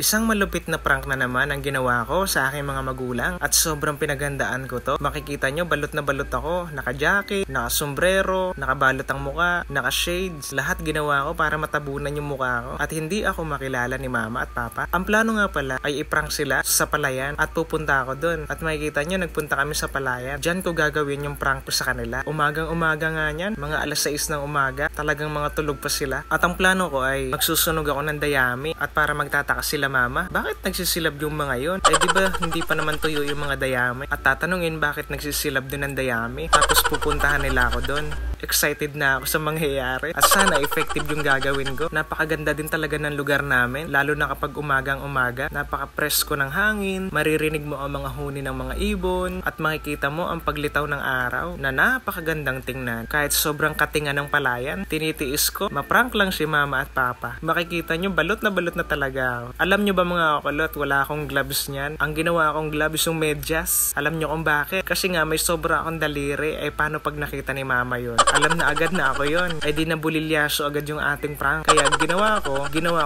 Isang malupit na prank na naman ang ginawa ko sa aking mga magulang at sobrang pinagandaan ko to. Makikita nyo, balot na balot ako. Naka-jacket, naka-sombrero, nakabalot ang muka, naka-shades. Lahat ginawa ko para matabunan yung mukha ko at hindi ako makilala ni mama at papa. Ang plano nga pala ay i-prank sila sa palayan at pupunta ako dun. At makikita nyo, nagpunta kami sa palayan. Diyan ko gagawin yung prank ko sa kanila. Umagang-umaga nga yan, mga alas 6 ng umaga. Talagang mga tulog pa sila. At ang plano ko ay magsusunog ako ng dayami at para magtataka sila mama, bakit nagsisilab yung mga yon? Eh di ba hindi pa naman tuyo yung mga dayami? At tatanungin bakit nagsisilab din ng dayami? Tapos pupuntahan nila ako doon. Excited na ako sa mangyayari. At sana effective yung gagawin ko. Napakaganda din talaga ng lugar namin. Lalo na kapag umagang umaga. Napaka-presko ng hangin. Maririnig mo ang mga huni ng mga ibon. At makikita mo ang paglitaw ng araw na napakagandang tingnan. Kahit sobrang katingan ng palayan, tinitiis ko. Maprank lang si mama at papa. Makikita nyo, balot na talaga ako. Alam nyo ba mga kulot, wala akong gloves niyan. Ang ginawa akong gloves yung medyas. Alam nyo kung bakit? Kasi nga may sobra akong daliri. Eh paano pag nakita ni mama yun? Alam na agad na ako yun. Eh di nabulilyaso agad yung ating prank. Kaya ginawa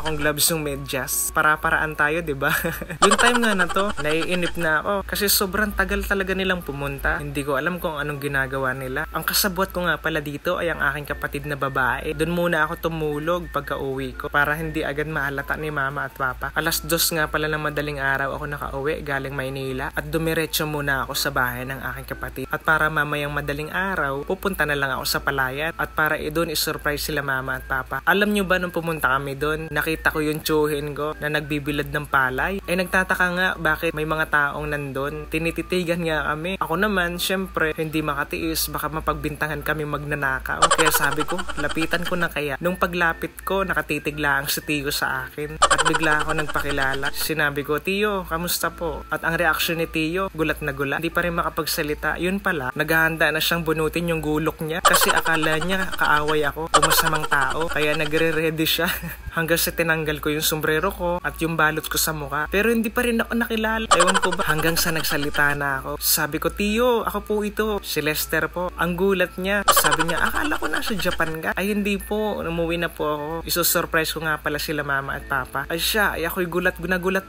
akong gloves yung medyas. Para-paraan tayo, diba? Yung time nga na to, naiinip na ako. Kasi sobrang tagal talaga nilang pumunta. Hindi ko alam kung anong ginagawa nila. Ang kasabwat ko nga pala dito ay ang aking kapatid na babae. Doon muna ako tumulog pagka uwi ko para hindi agad mahalata ni mama at papa. Alas 2 nga pala ng madaling araw ako nakauwi galing Maynila at dumiretso muna ako sa bahay ng aking kapatid. At para mamayang madaling araw, pupunta na lang ako sa palayan at para doon isurprise sila mama at papa. Alam nyo ba nung pumunta kami doon, nakita ko yung tsuhin ko na nagbibilad ng palay. Eh nagtataka nga bakit may mga taong nandun. Tinititigan nga kami. Ako naman, syempre, hindi makatiis. Baka mapagbintangan kami magnanakaw. Kaya sabi ko, lapitan ko na kaya. Nung paglapit ko, nakatitig lang si Tiyo sa akin. At bigla ako nagpakilala. Sinabi ko, Tiyo, kamusta po? At ang reaksyon ni Tiyo, gulat na gulat. Hindi pa rin makapagsalita. Yun pala, naghahanda na siyang bunutin yung gulok niya. Kasi akala niya kaaway ako, masamang tao. Kaya nagre-ready siya. Hanggang sa tinanggal ko yung sombrero ko at yung balot ko sa mukha. Pero hindi pa rin ako nakilala. Ewan ko ba? Hanggang sa nagsalita na ako. Sabi ko, Tiyo, ako po ito. Si Lester po. Ang gulat niya. Sabi niya, akala ko nasa Japan ka. Ay hindi po. Umuwi na po ako. Isusurprise ko nga pala sila mama at papa. Ay siya, ay ako'y gulat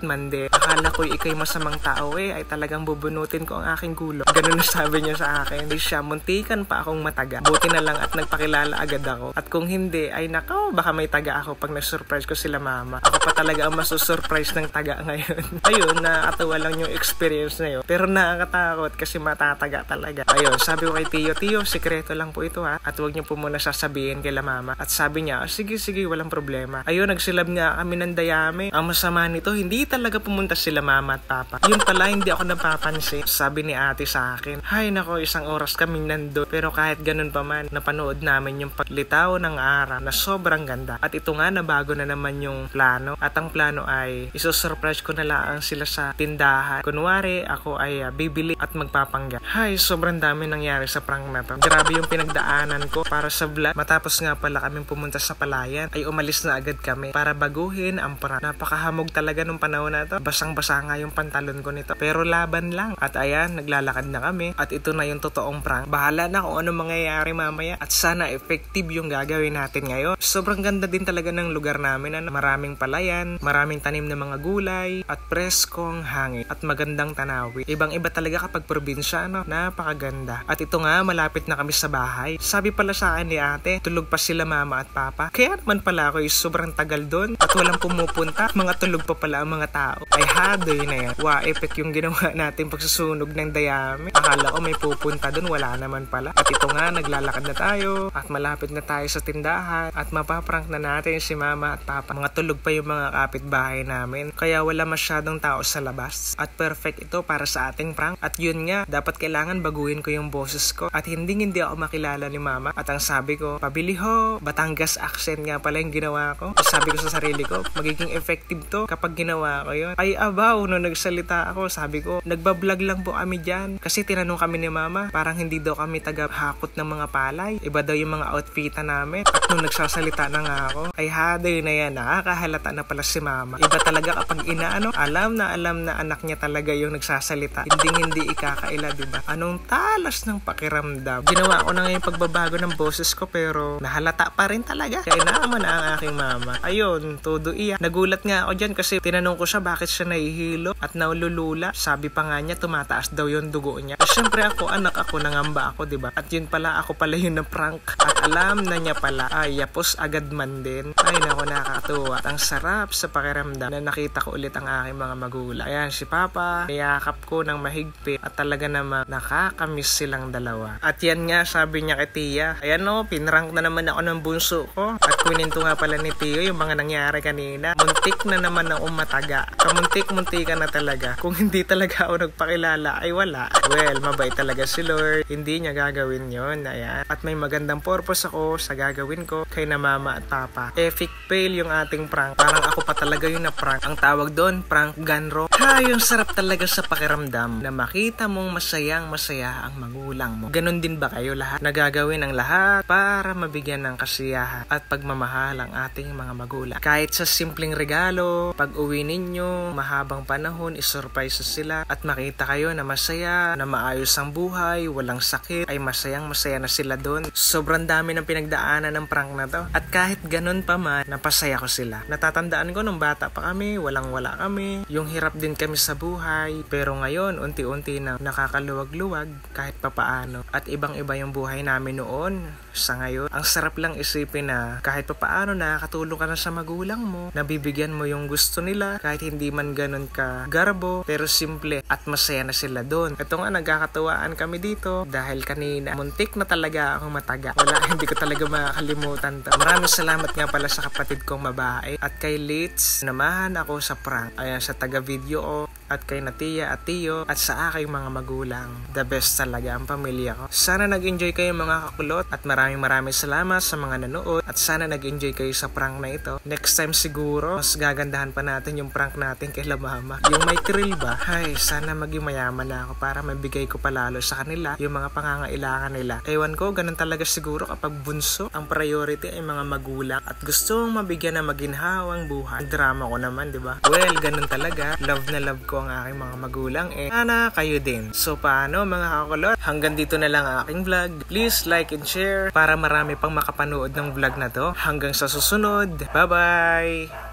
man de. Akala ko ikay masamang tao ay talagang bubunutin ko ang aking gulok. Ganun na sabi niya sa akin. Ay siya, muntikan pa akong mataga. Buti na lang at nagpakilala agad ako. At kung hindi, ay nakaw, baka may taga ako pag nag-surprise ko sila mama. Ako pa talaga ang masusurprise ng taga ngayon. Ayun, nakakatawa lang yung experience na yun. Pero nakakatakot kasi matataga talaga. Ayun, sabi ko kay Tiyo, sikreto lang po ito ha. At huwag niyo po muna sasabihin kay la mama. At sabi niya, sige, walang problema. Ayun, nagsilab nga kami ng dayami. Ang masama nito, hindi talaga pumunta sila mama at papa. Yun pala, hindi ako napapansin. Sabi ni ate sa akin, hay nako, isang oras kaming nandun. Pero kahit ganun pa man, napanood namin yung paglitaw ng araw na sobrang ganda. At ito nga, nabago na naman yung plano. At ang plano ay, isusurprise ko na lang sila sa tindahan. Kunwari, ako ay bibili at magpapangga. Hay, sobrang dami nangyari sa prank na to. Grabe yung pinagdaanan ko para sa vlog. Matapos nga pala kaming pumunta sa palayan, ay umalis na agad kami para baguhin ang prank. Napakahamog talaga nung panahon na to. Basang-basa nga yung pantalon ko nito. Pero laban lang. At ayan, naglalakad na kami. At ito na yung totoong prank. Bahala na kung ano mangyayari mamaya. At sana effective yung gagawin natin ngayon. Sobrang ganda din talaga ng lugar namin. Maraming palayan, maraming tanim na mga gulay, at preskong hangin, at magandang tanawin. Ibang-iba talaga kapag probinsya, napakaganda. At ito nga, malapit na kami sa bahay. Sabi pala sa akin ni ate, tulog pa sila mama at papa. Kaya naman pala ako sobrang tagal doon at walang pumupunta. Mga tulog pa pala ang mga tao. Ay hadoy na yan. Epic yung ginawa natin pagsusunog ng dayami. Akala ko may pupunta doon, wala naman pala. At ito nga, naglalakad na tayo at malapit na tayo sa tindahan at mapaprank na natin si mama at papa. Mga tulog pa yung mga kapitbahay namin. Kaya wala masyadong tao sa labas. At perfect ito para sa ating prank. At yun nga, dapat kailangan baguhin ko yung boses ko. At hindi ako makilala ni mama. At ang sabi ko, pabili ho, Batangas accent nga pala yung ginawa ko. At sabi ko sa sarili ko, magiging effective to kapag ginawa ko yun. Ay abaw, nung nagsalita ako, sabi ko, nagbablog lang po kami dyan. Kasi tinanong kami ni mama, parang hindi daw kami taga-hakot ng mga palay. Iba daw yung mga outfitan namin. At nung nagsasalita na nga ako, ay haday na yan, nakakahalata na pala si mama. Iba talaga kapag inaano, alam na anak niya talaga yung nagsasalita. Hindi ikakaila, diba? Anong talas ng pakiramdam. Ginawa ko na ngayon pagbabago ng boses ko pero nahalata pa rin talaga. Kaya naman ang aking mama. Ayun, todo iya. Nagulat nga ako dyan kasi tinanong ko siya bakit siya nahihilo at naululula. Sabi pa nga niya tumataas daw yung dugo niya. At syempre ako, anak ako, nangamba ako, diba? At yun pala, ako pala yun na prank. At alam na niya pala, ay yapos agad man din. Ay nako, nakakatuwa. At ang sarap sa pakiramdam na nakita ko ulit ang aking mga magulang. Ayan, si Papa, niyakap ko ng mahigpit at talaga naman nakakamiss silang dalawa. At yan nga, sabi niya kay Tia, ayan no, pinrank na naman ako ng bunso ko. At kuninto nga pala ni Tio yung mga nangyari kanina. Muntik na naman na umataga. Kamuntik-muntikan na talaga. Kung hindi talaga ako nagpakilala, ay wala. Well, mabait talaga si Lord. Hindi niya gagawin yon. Ayan. At may magandang purpose ako sa gagawin ko kay na mama at papa. Epic fail yung ating prank. Parang ako pa talaga yung na-prank. Ang tawag doon, prank ganro. Ha, yung sarap talaga sa pakiramdam na makita mong masaya ang magulang mo. Ganon din ba kayo lahat? Nagagawin ang lahat para mabigyan ng kasiyahan at pagmamahal ang ating mga magulang. Kahit sa simpleng regalo, pag uwi ninyo, mahabang panahon, isurprise sila at makita kayo na masaya, na maayos ang buhay, walang sakit, ay masaya na sila doon. Sobrang dami ng pinagdaanan ng prank na to. At kahit ganon pa man, napasaya ko sila. Natatandaan ko nung bata pa kami, walang-wala kami. Yung hirap din kami sa buhay. Pero ngayon, unti-unti na nakakaluwag-luwag kahit papaano. At ibang-iba yung buhay namin noon sa ngayon. Ang sarap lang isipin na kahit papaano nakakatulong ka na sa magulang mo, nabibigyan mo yung gusto nila kahit hindi man ganun ka garbo, pero simple at masaya na sila doon. Ito nga, nagkakatuwaan kami dito dahil kanina muntik na talaga akong mataga. Wala, hindi ko talaga makakalimutan to. Maraming salamat nga pala sa kapatid kong babae at kay Litz, namahan ako sa prank. Ayan, sa taga-video ko at kay Natia at Tio at sa aking mga magulang. The best talaga ang pamilya ko. Sana nag-enjoy kayo mga kakulot at maraming salamat sa mga nanood at sana nag-enjoy kayo sa prank na ito. Next time siguro, mas gagandahan pa natin yung prank natin kay La Mama. Yung may thrill ba? Ay, sana maging mayaman na ako para mabigay ko palalo sa kanila yung mga pangangailangan nila. Ewan ko, ganun talaga siguro kapag bunso, ang priority ay mga magulang at gustong mabigyan na maginhawang buhay. Ang drama ko naman, di ba? Well, ganun talaga. Love na love ko ang aking mga magulang sana kayo din. So paano mga kakulot? Hanggang dito na lang ang aking vlog. Please like and share para marami pang makapanood ng vlog na to. Hanggang sa susunod. Bye-bye!